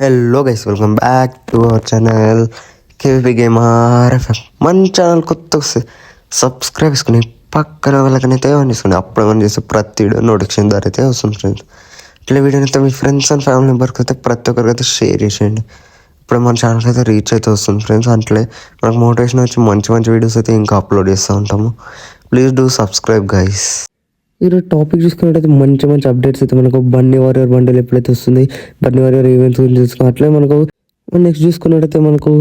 Hello guys, welcome back to our channel KVP gamer. మన channel కొత్త వస్తే subscribe చేసుకుని పక్కన వాళ్ళకనైతే ఆన్ చేసుకోండి. అప్పుడు మనం చేసే ప్రతి వీడియో నోటిఫికేషన్ ద్వారా అయితే వస్తుంది ఫ్రెండ్స్. ఇట్లా వీడియోని అయితే మీ ఫ్రెండ్స్ అండ్ ఫ్యామిలీ మెంబర్కి అయితే ప్రతి ఒక్కరికి అయితే షేర్ చేసేయండి. ఇప్పుడు మన ఛానల్కి అయితే రీచ్ అయితే వస్తుంది ఫ్రెండ్స్. అట్లే మనకు మోటివేషన్ వచ్చి మంచి మంచి వీడియోస్ అయితే ఇంకా అప్లోడ్ చేస్తూ ఉంటాము. Please do subscribe guys. ఈరోజు టాపిక్ చూసుకున్నట్టయితే మంచి మంచి అప్డేట్స్ అయితే మనకు బన్నీ వారియర్ బండిల్ ఎప్పుడైతే వస్తుంది, బన్నీ వారియర్ ఈవెంట్స్ గురించి చూసుకుని అట్లే మనకు నెక్స్ట్ చూసుకున్నట్టయితే మనకు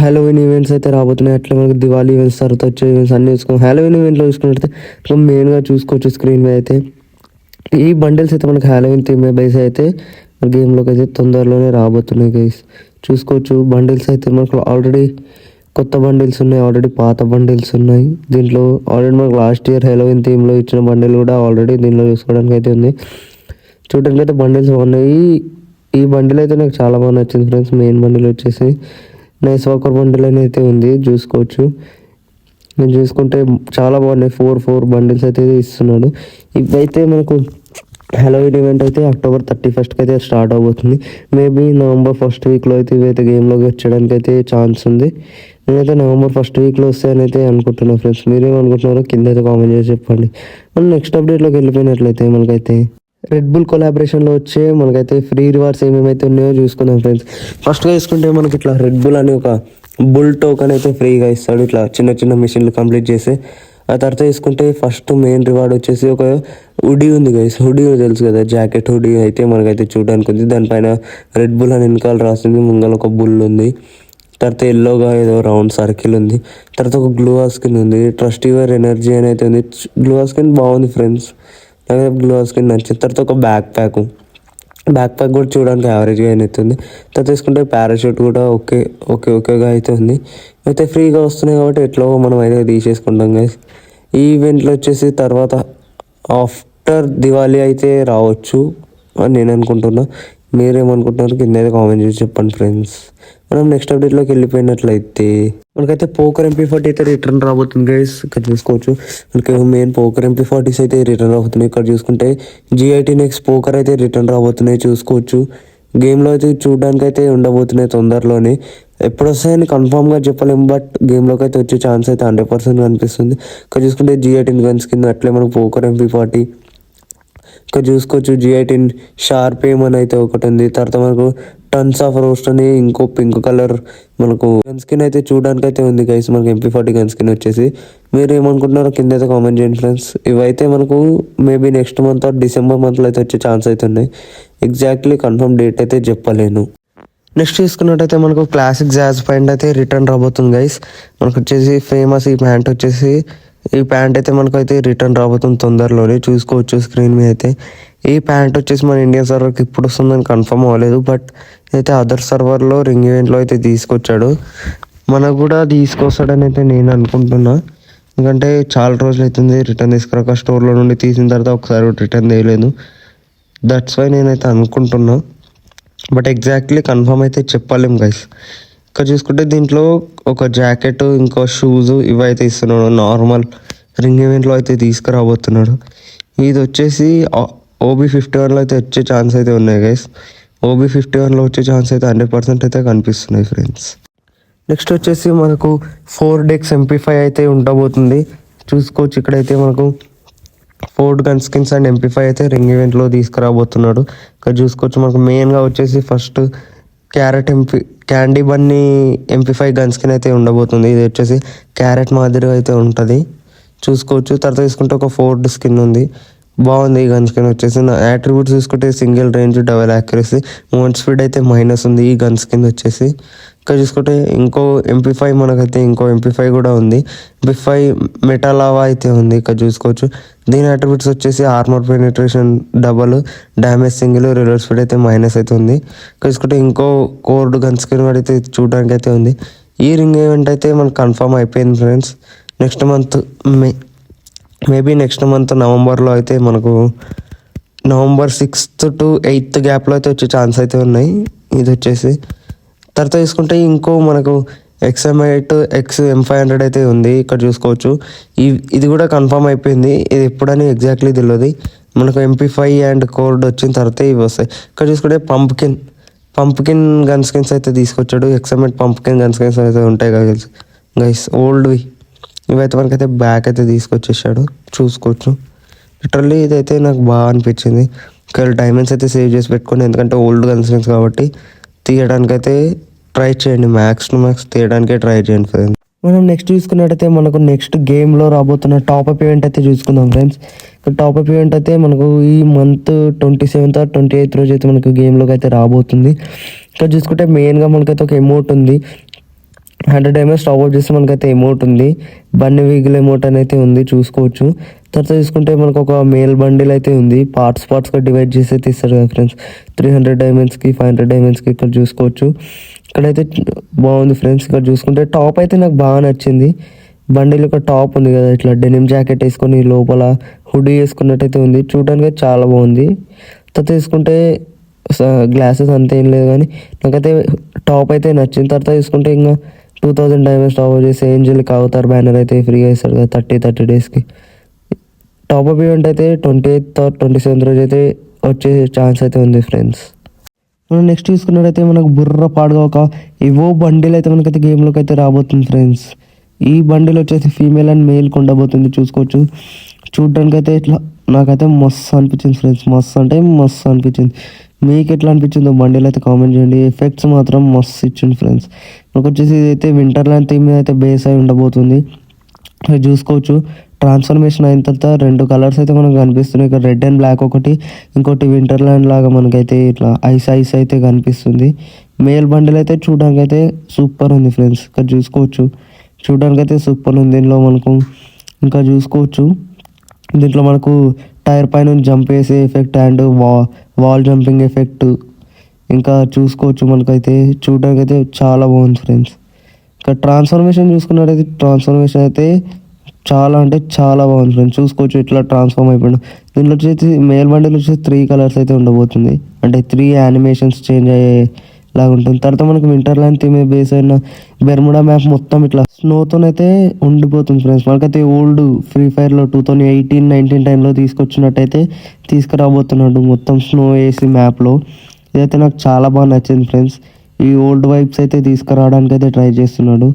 హ్యాలోవిన్ ఈవెంట్స్ అయితే రాబోతున్నాయి. అట్లా మనకు దివాళీ ఈవెంట్స్ తర్వాత వచ్చే ఈవెంట్స్ అన్ని చూసుకున్నాం. హ్యాలోవిన్ ఈవెంట్లో చూసుకున్నట్టయితే మెయిన్గా చూసుకోవచ్చు స్క్రీన్ మీద అయితే ఈ బండిల్స్ అయితే మనకు హ్యాలోవిన్ థీమ్ బేస్ అయితే గేమ్లోకి అయితే తొందరలోనే రాబోతున్నాయి గైస్. చూసుకోవచ్చు బండిల్స్ అయితే మనకు ఆల్రెడీ కొత్త బండిల్స్ ఉన్నాయి, ఆల్రెడీ పాత బండిల్స్ ఉన్నాయి. దీంట్లో ఆల్రెడీ మనకు లాస్ట్ ఇయర్ హెలోవిన్ థీమ్లో ఇచ్చిన బండిల్ కూడా ఆల్రెడీ దీనిలో చూసుకోవడానికి అయితే ఉంది. చూడడానికి అయితే బండిల్స్ బాగున్నాయి. ఈ బండిల్ అయితే నాకు చాలా బాగా నచ్చింది ఫ్రెండ్స్. మెయిన్ బండిల్ వచ్చేసి నైస్ వాకర్ బండిల్ అని అయితే ఉంది, చూసుకోవచ్చు. నేను చూసుకుంటే చాలా బాగున్నాయి. ఫోర్ బండిల్స్ అయితే ఇస్తున్నాడు. ఇవైతే మనకు హ్యాలోవిన్ ఈవెంట్ అయితే అక్టోబర్ 31st అయితే స్టార్ట్ అవబోతుంది. మేబీ నవంబర్ 1st వీక్లో అయితే ఇవైతే గేమ్లోకి వచ్చడానికి అయితే ఛాన్స్ ఉంది. నేనైతే నవంబర్ 1st వీక్లో వస్తాయని అయితే అనుకుంటున్నాను ఫ్రెండ్స్. మీరేమనుకుంటున్నారో కింద అయితే కామెంట్ చేసి చెప్పండి. మనం నెక్స్ట్ అప్డేట్లోకి వెళ్ళిపోయినట్లయితే మనకైతే రెడ్ బుల్ కొలాబరేషన్లో వచ్చే మనకైతే ఫ్రీ రివార్డ్స్ ఏమేమైతే ఉన్నాయో చూసుకుందాం ఫ్రెండ్స్. ఫస్ట్గా చూసుకుంటే మనకి ఇట్లా రెడ్ బుల్ అని ఒక బుల్ టోకెన్ అయితే ఫ్రీగా ఇస్తాడు, ఇట్లా చిన్న చిన్న మిషన్లు కంప్లీట్ చేసి. ఆ తర్వాత తీసుకుంటే ఫస్ట్ మెయిన్ రివార్డ్ వచ్చేసి ఒక హుడీ ఉంది గైస్. హుడీ తెలుసు కదా, జాకెట్ హుడీ అయితే మనకైతే చూడడానికి ఉంది. దానిపైన రెడ్ బుల్ అని వెనకాల రాసింది, ముంగల ఒక బుల్ ఉంది. తర్వాత ఎల్లోగా ఏదో రౌండ్ సర్కిల్ ఉంది. తర్వాత ఒక గ్లూవా స్కిన్ ఉంది, ట్రస్ట్ యువర్ ఎనర్జీ అని అయితే ఉంది. గ్లూవా స్కిన్ బాగుంది ఫ్రెండ్స్, నాకైతే గ్లూవా స్కిన్ నచ్చింది. తర్వాత ఒక బ్యాక్ ప్యాక్ కూడా చూడడానికి యావరేజ్గా అవుతుంది. తర్వాత తీసుకుంటే పారాషూట్ కూడా ఓకేగా అయితే ఉంది. అయితే ఫ్రీగా వస్తున్నాయి కాబట్టి ఎట్లో మనం అయితే తీసేసుకుంటాం గైస్. ఈ ఈవెంట్లో వచ్చేసి తర్వాత ఆఫ్టర్ దివాళీ అయితే రావచ్చు అని నేను అనుకుంటున్నా. మీరేమనుకుంటున్నారు కింద అయితే కామెంట్ చేసి చెప్పండి ఫ్రెండ్స్. మనం నెక్స్ట్ అప్డేట్లోకి వెళ్ళిపోయినట్లయితే మనకైతే పోకర్ MP40 అయితే రిటర్న్ రాబోతుంది గైస్. ఇక్కడ చూసుకోవచ్చు మనకి మెయిన్ పోకర్ MP40s అయితే రిటర్న్ రాబోతున్నాయి. ఇక్కడ చూసుకుంటే G18X పోకర్ అయితే రిటర్న్ రాబోతున్నాయి, చూసుకోవచ్చు. గేమ్లో అయితే చూడడానికి అయితే ఉండబోతున్నాయి తొందరలోనే. ఎప్పుడు వస్తాయని కన్ఫామ్గా చెప్పలేము, బట్ గేమ్లోకి అయితే వచ్చే ఛాన్స్ అయితే 100% కనిపిస్తుంది. ఇక్కడ చూసుకుంటే G18 గన్స్ కింద అట్లే మనకు పోకర్ MP40 ఇక్కడ చూసుకోవచ్చు. G18 షార్ప్ ఏమని అయితే ఒకటి ఉంది. తర్వాత మనకు టన్స్ ఆఫ్ రోస్ట్ అని ఇంకో పింక్ కలర్ మనకు గన్ స్కిన్ అయితే చూడడానికి అయితే ఉంది గైస్. మనకు MP40 గన్ స్కిన్ వచ్చేసి మీరు ఏమనుకుంటున్నారో కింద అయితే కామెంట్ చేయండి ఫ్రెండ్స్. ఇవైతే మనకు maybe next month or December మంత్లో అయితే వచ్చే ఛాన్స్ అయితే ఉన్నాయి. ఎగ్జాక్ట్లీ కన్ఫర్మ్ డేట్ అయితే చెప్పలేను. నెక్స్ట్ చూసుకున్నట్టయితే మనకు క్లాసిక్ జాజ్ ప్యాంట్ అయితే రిటర్న్ రాబోతుంది గైస్. మనకు వచ్చేసి ఫేమస్ ఈ ప్యాంట్ వచ్చేసి ఈ ప్యాంట్ అయితే మనకు అయితే రిటర్న్ రాబోతుంది తొందరలోనే, చూసుకోవచ్చు స్క్రీన్ మీద అయితే. ఈ ప్యాంట్ వచ్చేసి మన ఇండియన్ సర్వర్కి ఇప్పుడు వస్తుందని కన్ఫర్మ్ అవ్వలేదు, బట్ అయితే అదర్ సర్వర్లో రింగ్ ఈవెంట్లో అయితే తీసుకొచ్చాడు. మనకు కూడా తీసుకొస్తాడని అయితే నేను అనుకుంటున్నా, ఎందుకంటే చాలా రోజులు అవుతుంది రిటర్న్ తీసుకురాక. స్టోర్లో నుండి తీసిన తర్వాత ఒకసారి రిటర్న్ చేయలేదు. దట్స్ వై నేనైతే అనుకుంటున్నా, బట్ ఎగ్జాక్ట్లీ కన్ఫర్మ్ అయితే చెప్పలేం గైస్. ఇక్కడ చూసుకుంటే దీంట్లో ఒక జాకెట్, ఇంకో షూస్ ఇవైతే ఇస్తున్నాడు. నార్మల్ రింగ్ ఈవెంట్లో అయితే తీసుకురాబోతున్నాడు. ఇది వచ్చేసి OB51లో అయితే వచ్చే ఛాన్స్ అయితే ఉన్నాయి గైస్. OB51లో వచ్చే ఛాన్స్ అయితే 100% అయితే కనిపిస్తున్నాయి ఫ్రెండ్స్. నెక్స్ట్ వచ్చేసి మనకు 4DX MP5 అయితే ఉండబోతుంది, చూసుకోవచ్చు. ఇక్కడైతే మనకు 4 గన్ స్కిన్స్ అండ్ MP5 అయితే రింగ్ ఈవెంట్లో తీసుకురాబోతున్నాడు. ఇక్కడ చూసుకోవచ్చు మనకు మెయిన్గా వచ్చేసి first candy Bunny MP5 gun skin అయితే ఉండబోతుంది. ఇది వచ్చేసి క్యారెట్ మాదిరిగా అయితే ఉంటుంది, చూసుకోవచ్చు. తర్వాత తీసుకుంటే ఒక 4 స్కిన్ ఉంది, బాగుంది ఈ గన్ స్కిన్ వచ్చేసి. నా యాట్రిబ్యూట్స్ చూసుకుంటే single range, double accuracy, movement speed అయితే మైనస్ ఉంది ఈ గన్ స్కిన్ వచ్చేసి. ఇక్కడ చూసుకుంటే ఇంకో MP5 మనకైతే ఇంకో MP5 కూడా ఉంది. MP5 మెటాలావా అయితే ఉంది, ఇక్కడ చూసుకోవచ్చు. దీని అట్రిబ్యూట్స్ వచ్చేసి armour penetration double, damage single, reload speed అయితే మైనస్ అయితే ఉంది. ఇక్కడ చూసుకుంటే ఇంకో కోర్డ్ గన్ స్కిన్ అయితే చూడడానికి అయితే ఉంది. ఈ రింగ్ ఈవెంట్ అయితే మనకు కన్ఫర్మ్ అయిపోయింది friends. Next month maybe next month నవంబర్లో అయితే మనకు నవంబర్ 6th to 8th గ్యాప్లో అయితే వచ్చే ఛాన్స్ అయితే ఉన్నాయి. ఇది వచ్చేసి తర్వాత తీసుకుంటే ఇంకో మనకు XM8 X M500 అయితే ఉంది, ఇక్కడ చూసుకోవచ్చు. ఇది కూడా కన్ఫర్మ్ అయిపోయింది. ఇది ఎప్పుడని ఎగ్జాక్ట్లీ తెలియదు. మనకు MP5 అండ్ కోర్డ్ వచ్చిన తర్వాత ఇవి వస్తాయి. ఇక్కడ చూసుకుంటే పంప్కిన్ గన్ స్కిన్స్ అయితే తీసుకొచ్చాడు. ఎక్సమెట్ పంప్కిన్ గన్ స్కిన్స్ అయితే ఉంటాయి కదా గైస్, ఓల్డ్వి. ఇవైతే మనకైతే బ్యాక్ అయితే తీసుకొచ్చేసాడు, చూసుకోవచ్చు. లిటరల్లీ ఇదైతే నాకు బాగా అనిపించింది. ఒకవేళ డైమండ్స్ అయితే సేవ్ చేసి పెట్టుకోండి, ఎందుకంటే ఓల్డ్ గన్ స్కిన్స్ కాబట్టి తీయడానికైతే ట్రై చేయండి, మ్యాక్స్ టు మ్యాక్స్ తీయడానికే ట్రై చేయండి ఫ్రెండ్స్. మనం నెక్స్ట్ చూసుకున్నట్టయితే మనకు నెక్స్ట్ గేమ్లో రాబోతున్న టాప్అప్ ఈవెంట్ అయితే చూసుకుందాం ఫ్రెండ్స్. టాప్అప్ ఈవెంట్ అయితే మనకు ఈ మంత్ 27th or 28th రోజు అయితే మనకు గేమ్లోకి అయితే రాబోతుంది. ఇక్కడ చూసుకుంటే మెయిన్గా మనకైతే ఒక ఎమోట్ ఉంది. 100 డైమండ్స్ టాప్అప్ చేస్తే మనకైతే ఎమోట్ ఉంది. బన్నీ వీగిల్ ఎమోట్ అని అయితే ఉంది, చూసుకోవచ్చు. తర్వాత చూసుకుంటే మనకు ఒక మేల్ బండిల్ అయితే ఉంది, పార్ట్స్గా డివైడ్ చేసి అయితే ఇస్తారు కదా ఫ్రెండ్స్. 300 డైమండ్స్కి 500 డైమండ్స్కి ఇక్కడ చూసుకోవచ్చు. ఇక్కడైతే బాగుంది ఫ్రెండ్స్. ఇక్కడ చూసుకుంటే టాప్ అయితే నాకు బాగా నచ్చింది. బండిలో ఒక టాప్ ఉంది కదా, ఇట్లా డెనిమ్ జాకెట్ వేసుకొని లోపల హుడీ వేసుకున్నట్టయితే ఉంది, చూడడానికి చాలా బాగుంది. తర్వాత తీసుకుంటే గ్లాసెస్ అంతే ఏం లేదు, కానీ నాకైతే టాప్ అయితే నచ్చింది. తర్వాత తీసుకుంటే ఇంకా 2000 డైమండ్స్ టాప్అప్ చేసి ఏంజల్కి అవతార్ బ్యానర్ అయితే ఫ్రీగా ఇస్తారు కదా 30 డేస్కి. టాప్అప్ ఈవెంట్ అయితే 28th or 27th రోజు అయితే వచ్చే ఛాన్స్ అయితే ఉంది ఫ్రెండ్స్. మనం నెక్స్ట్ చూసుకున్నట్టయితే మనకు బుర్ర పాడుగా ఒక ఇవో బండిల్ అయితే మనకైతే గేమ్లోకి అయితే రాబోతుంది ఫ్రెండ్స్. ఈ బండిల్ వచ్చేసి ఫీమేల్ అండ్ మేల్కి ఉండబోతుంది, చూసుకోవచ్చు. చూడడానికి అయితే ఇట్లా నాకైతే మస్తు అనిపించింది ఫ్రెండ్స్, మస్తు అంటే మస్తు అనిపించింది. మీకు ఎట్లా అనిపించిందో బండిల్ అయితే కామెంట్ చేయండి. ఎఫెక్ట్స్ మాత్రం మస్తు ఇచ్చింది ఫ్రెండ్స్. నాకు వచ్చేసి ఇదైతే వింటర్లాండ్ థీమ్ మీద అయితే బేస్ అయి ఉండబోతుంది, చూసుకోవచ్చు. ట్రాన్స్ఫర్మేషన్ అయిన తర్వాత 2 కలర్స్ అయితే మనకు కనిపిస్తున్నాయి. ఇక్కడ రెడ్ అండ్ బ్లాక్ ఒకటి, ఇంకోటి వింటర్లాండ్ లాగా మనకైతే ఇట్లా ఐస్ అయితే కనిపిస్తుంది. మేల్ బండిల్ అయితే చూడడానికి అయితే సూపర్ ఉంది ఫ్రెండ్స్. ఇక్కడ చూసుకోవచ్చు, చూడడానికి అయితే సూపర్ ఉంది. దీనిలో మనకు ఇంకా చూసుకోవచ్చు, దీంట్లో మనకు టైర్ పైన జంప్ వేసే effect and wall jumping effect ఇంకా చూసుకోవచ్చు. మనకైతే చూడడానికి అయితే చాలా బాగుంది ఫ్రెండ్స్. ఇక్కడ ట్రాన్స్ఫర్మేషన్ చూసుకున్నట్టయితే ట్రాన్స్ఫర్మేషన్ అయితే చాలా అంటే చాలా బాగుంది ఫ్రెండ్స్, చూసుకోవచ్చు. ఇట్లా ట్రాన్స్ఫార్మ్ అయిపోయాడు. దీంట్లో వచ్చేసి మేల్ బండిల్ వచ్చేసి 3 కలర్స్ అయితే ఉండబోతుంది, అంటే 3 యానిమేషన్స్ చేంజ్ అయ్యేలాగా ఉంటుంది. తర్వాత మనకు వింటర్లాండ్ థీమ్ బేస్ అయిన బెర్ముడా మ్యాప్ మొత్తం ఇట్లా స్నోతోనైతే ఉండిపోతుంది ఫ్రెండ్స్. మనకైతే ఓల్డ్ ఫ్రీ ఫైర్లో 2018-19 టైంలో తీసుకొచ్చినట్టయితే తీసుకురాబోతున్నాడు, మొత్తం స్నో వేసి మ్యాప్లో. ఇదైతే నాకు చాలా బాగా నచ్చింది ఫ్రెండ్స్. ఈ ఓల్డ్ వైబ్స్ అయితే తీసుకురావడానికి అయితే ట్రై చేస్తున్నాడు.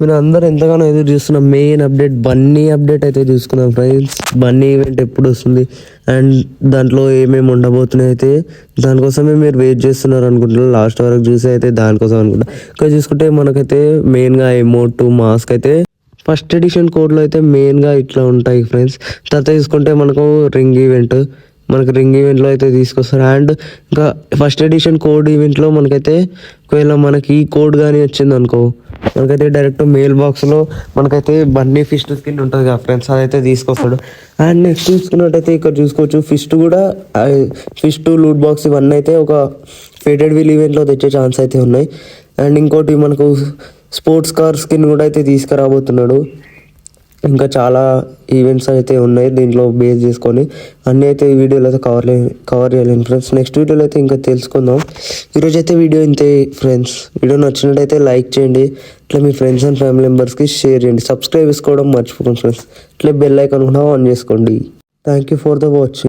మీరు అందరూ ఎంతగానో ఎదురు చూస్తున్న మెయిన్ అప్డేట్ బన్నీ అప్డేట్ అయితే చూసుకున్నాం ఫ్రెండ్స్. బన్నీ ఈవెంట్ ఎప్పుడు వస్తుంది అండ్ దాంట్లో ఏమేమి ఉండబోతున్నాయి అయితే దానికోసమే మీరు వెయిట్ చేస్తున్నారు అనుకుంటున్నారు. లాస్ట్ వరకు చూసి అయితే దానికోసం అనుకుంటా. ఇక్కడ చూసుకుంటే మనకైతే మెయిన్గా ఎమోట్ మాస్క్ అయితే ఫస్ట్ ఎడిషన్ కోడ్లో అయితే మెయిన్గా ఇట్లా ఉంటాయి ఫ్రెండ్స్. తర్వాత చూసుకుంటే మనకు రింగ్ ఈవెంట్లో అయితే తీసుకొస్తారు. అండ్ ఇంకా ఫస్ట్ ఎడిషన్ కోడ్ ఈవెంట్లో మనకైతే ఒకవేళ మనకి ఈ కోడ్ కానీ వచ్చింది అనుకో, మనకైతే డైరెక్ట్ మెయిల్ బాక్స్లో మనకైతే బన్నీ ఫిస్ట్ స్కిన్ ఉంటుంది కదా ఫ్రెండ్స్, అదైతే తీసుకొస్తాడు. అండ్ నెక్స్ట్ చూసుకున్నట్టయితే ఇక్కడ చూసుకోవచ్చు, ఫిస్ట్ లూట్ బాక్స్ ఇవన్నీ అయితే ఒక ఫేటెడ్ వీల్ ఈవెంట్లో తెచ్చే ఛాన్స్ అయితే ఉన్నాయి. అండ్ ఇంకోటి మనకు స్పోర్ట్స్ కార్ స్కిన్ కూడా అయితే తీసుకురాబోతున్నాడు. ఇంకా చాలా ఈవెంట్స్ అయితే ఉన్నాయి దీంట్లో బేస్ చేసుకొని, అన్నీ అయితే ఈ వీడియోలో అయితే కవర్ చేయలేను ఫ్రెండ్స్. నెక్స్ట్ వీడియోలో అయితే ఇంకా తెలుసుకుందాం. ఈరోజు అయితే వీడియో ఇంతే ఫ్రెండ్స్. వీడియో నచ్చినట్టయితే లైక్ చేయండి, ఇట్లా మీ ఫ్రెండ్స్ అండ్ ఫ్యామిలీ మెంబర్స్కి షేర్ చేయండి. సబ్స్క్రైబ్ చేసుకోవడం మర్చిపోకండి ఫ్రెండ్స్. ఇట్లా బెల్ ఐకాన్ కూడా ఆన్ చేసుకోండి. Thank you for the watching.